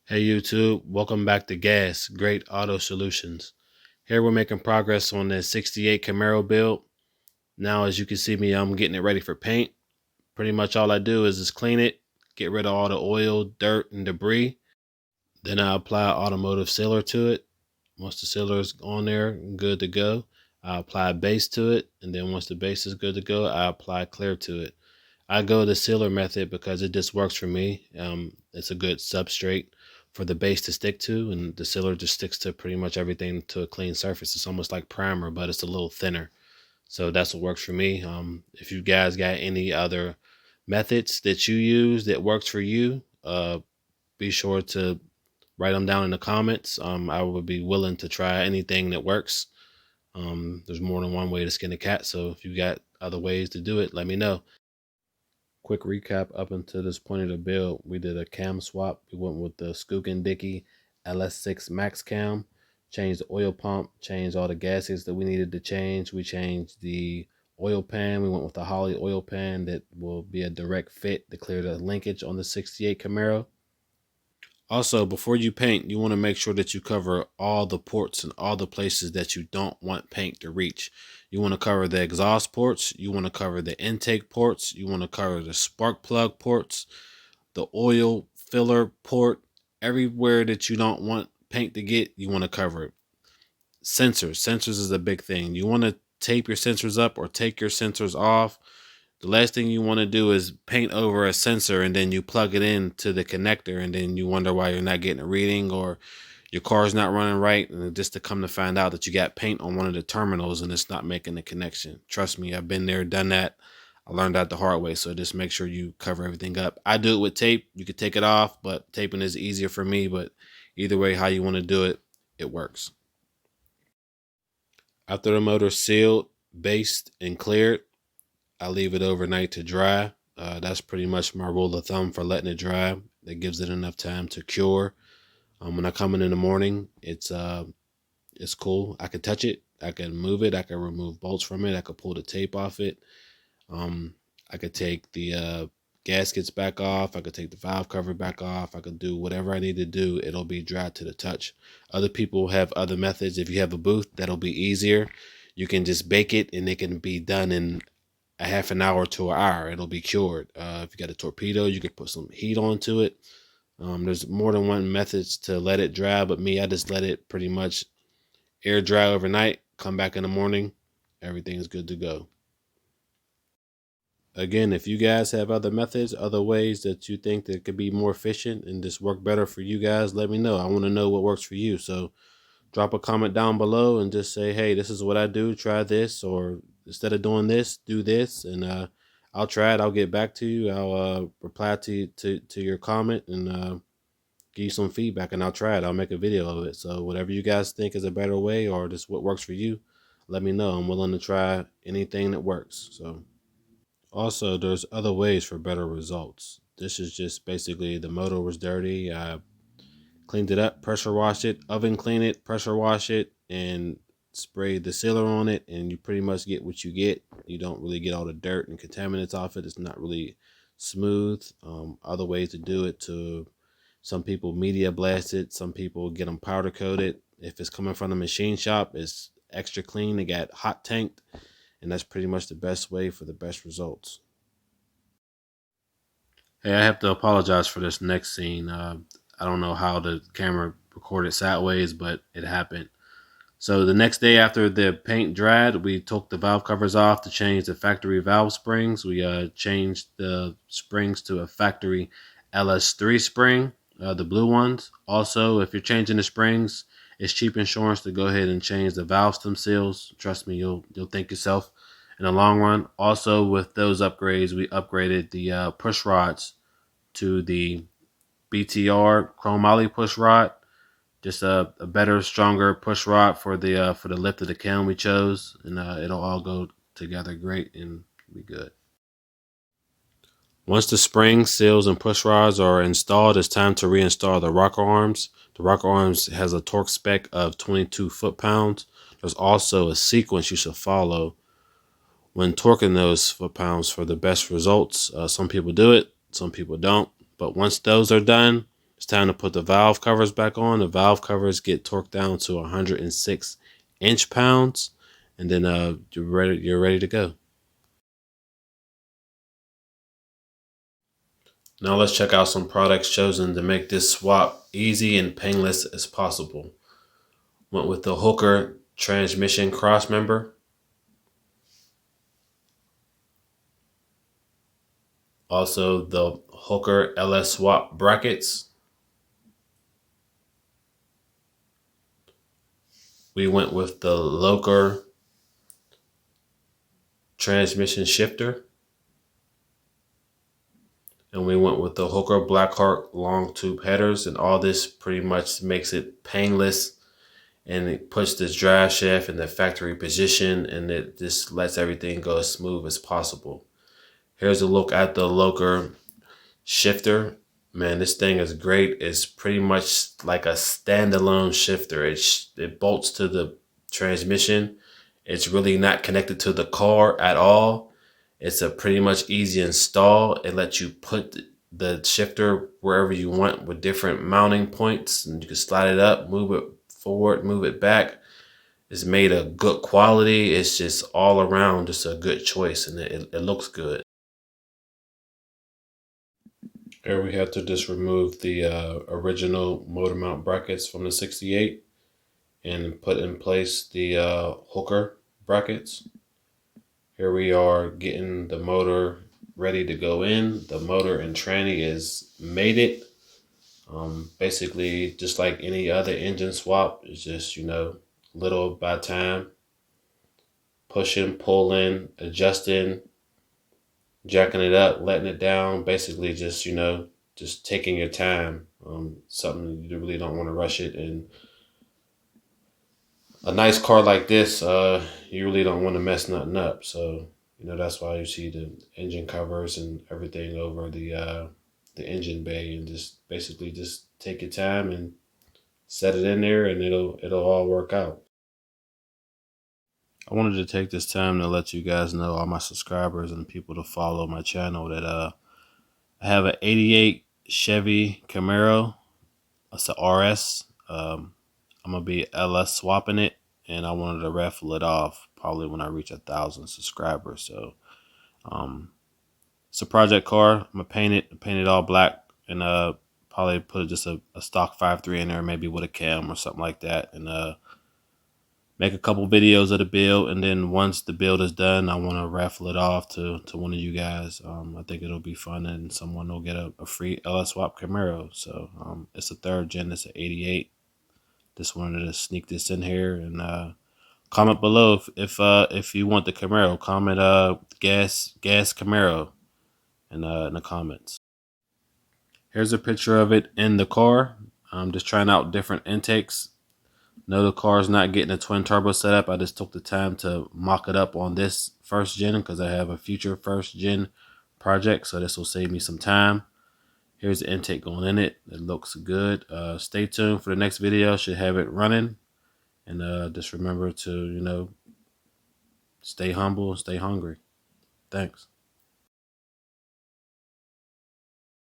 Hey YouTube, welcome back to Gas, Great Auto Solutions. Here we're making progress on the 68 Camaro build. Now as you can see me, I'm getting it ready for paint. Pretty much all I do is just clean it, get rid of all the oil, dirt, and debris. Then I apply automotive sealer to it. Once the sealer is on there, good to go, I apply base to it. And then once the base is good to go, I apply clear to it. I go the sealer method because it just works for me. It's a good substrate for the base to stick to, and the sealer just sticks to pretty much everything to a clean surface. It's almost like primer, but it's a little thinner. So that's what works for me. If you guys got any other methods that you use that works for you, be sure to write them down in the comments. I would be willing to try anything that works. There's more than one way to skin a cat, so if you got other ways to do it, let me know. Quick recap up until this point of the build, we did a cam swap. We went with the Skookin Dickey LS6 Max Cam, changed the oil pump, changed all the gaskets that we needed to change. We changed the oil pan. We went with the Holley oil pan that will be a direct fit to clear the linkage on the 68 Camaro. Also, before you paint, you want to make sure that you cover all the ports and all the places that you don't want paint to reach. You want to cover the exhaust ports, you want to cover the intake ports, you want to cover the spark plug ports, the oil filler port, everywhere that you don't want paint to get, you want to cover it. Sensors is a big thing. You want to tape your sensors up or take your sensors off. The last thing you want to do is paint over a sensor and then you plug it into the connector and then you wonder why you're not getting a reading or your car's not running right, and just to come to find out that you got paint on one of the terminals and it's not making the connection. Trust me, I've been there, done that. I learned that the hard way, so just make sure you cover everything up. I do it with tape. You could take it off, but taping is easier for me, but either way, how you want to do it, it works. After the motor's sealed, based, and cleared, I leave it overnight to dry. That's pretty much my rule of thumb for letting it dry. That gives it enough time to cure. When I come in the morning, it's cool. I can touch it. I can move it. I can remove bolts from it. I could pull the tape off it. I could take the gaskets back off. I could take the valve cover back off. I could do whatever I need to do. It'll be dry to the touch. Other people have other methods. If you have a booth, that'll be easier. You can just bake it and it can be done in a half an hour to an hour. It'll be cured. If you got a torpedo, you could put some heat onto it. There's more than one methods to let it dry, but me, I just let it pretty much air dry overnight, come back in the morning, everything's good to go. Again, if you guys have other methods, other ways that you think that could be more efficient and just work better for you guys, let me know. I want to know what works for you. So drop a comment down below and just say, hey, this is what I do, try this, or instead of doing this, do this, and I'll try it. I'll get back to you. I'll reply to your comment and give you some feedback, and I'll try it. I'll make a video of it. So whatever you guys think is a better way or just what works for you, let me know. I'm willing to try anything that works. So also, there's other ways for better results. This is just basically the motor was dirty. I cleaned it up, pressure washed it, oven clean it, pressure wash it, and spray the sealer on it, and you pretty much get what you get. You don't really get all the dirt and contaminants off it. It's not really smooth. Other ways to do it, to some people media blast it, some people get them powder coated. If it's coming from the machine shop, it's extra clean. They got hot tanked, and that's pretty much the best way for the best results. Hey, I have to apologize for this next scene. I don't know how the camera recorded sideways, but it happened. So the next day after the paint dried, we took the valve covers off to change the factory valve springs. We changed the springs to a factory LS3 spring, the blue ones. Also, if you're changing the springs, it's cheap insurance to go ahead and change the valve stem seals. Trust me, you'll thank yourself in the long run. Also, with those upgrades, we upgraded the push rods to the BTR chromoly push rod. Just a better, stronger push rod for the lift of the cam we chose, and it'll all go together great and be good. Once the springs, seals, and push rods are installed, it's time to reinstall the rocker arms. The rocker arms has a torque spec of 22 foot-pounds. There's also a sequence you should follow when torquing those foot-pounds for the best results. Some people do it, some people don't. But once those are done, It's time to put the valve covers back on. The valve covers get torqued down to 106 inch-pounds, and then you're ready to go. Now let's check out some products chosen to make this swap easy and painless as possible. Went with the Hooker transmission crossmember. Also the Hooker LS swap brackets. We went with the Loker transmission shifter. And we went with the Hooker Blackheart long tube headers, and all this pretty much makes it painless, and it puts this drive shaft in the factory position, and it just lets everything go as smooth as possible. Here's a look at the Loker shifter. Man, this thing is great. It's pretty much like a standalone shifter. It bolts to the transmission. It's really not connected to the car at all. It's a pretty much easy install. It lets you put the shifter wherever you want with different mounting points, and you can slide it up, move it forward, move it back. It's made of good quality. It's just all around just a good choice, and it looks good. Here we have to just remove the original motor mount brackets from the 68 and put in place the Hooker brackets. Here we are getting the motor ready to go in. The motor and tranny is mated. Basically, just like any other engine swap, it's just, little by time. Pushing, pulling, adjusting, jacking it up, letting it down. Basically just, just taking your time. Something you really don't want to rush it. And a nice car like this, you really don't want to mess nothing up. So, that's why you see the engine covers and everything over the engine bay, and just basically just take your time and set it in there, and it'll all work out. I wanted to take this time to let you guys know, all my subscribers and people to follow my channel, that I have an 88 Chevy Camaro. It's a RS. I'm gonna be LS swapping it, and I wanted to raffle it off probably when I reach 1,000 subscribers. So it's a project car. I'm gonna paint it all black, and probably put just a stock 5.3 in there, maybe with a cam or something like that, and make a couple videos of the build. And then once the build is done, I want to raffle it off to one of you guys. I think it'll be fun, and someone will get a free LS swap Camaro. So it's a 3rd gen. It's an 88. Just wanted to sneak this in here, and comment below if you want the Camaro. Comment gas Camaro in the comments. Here's a picture of it in the car. I'm just trying out different intakes. No, the car's not getting a twin turbo setup. I just took the time to mock it up on this 1st gen because I have a future 1st gen project. So this will save me some time. Here's the intake going in it. It looks good. Stay tuned for the next video. Should have it running. And just remember to, stay humble and stay hungry. Thanks.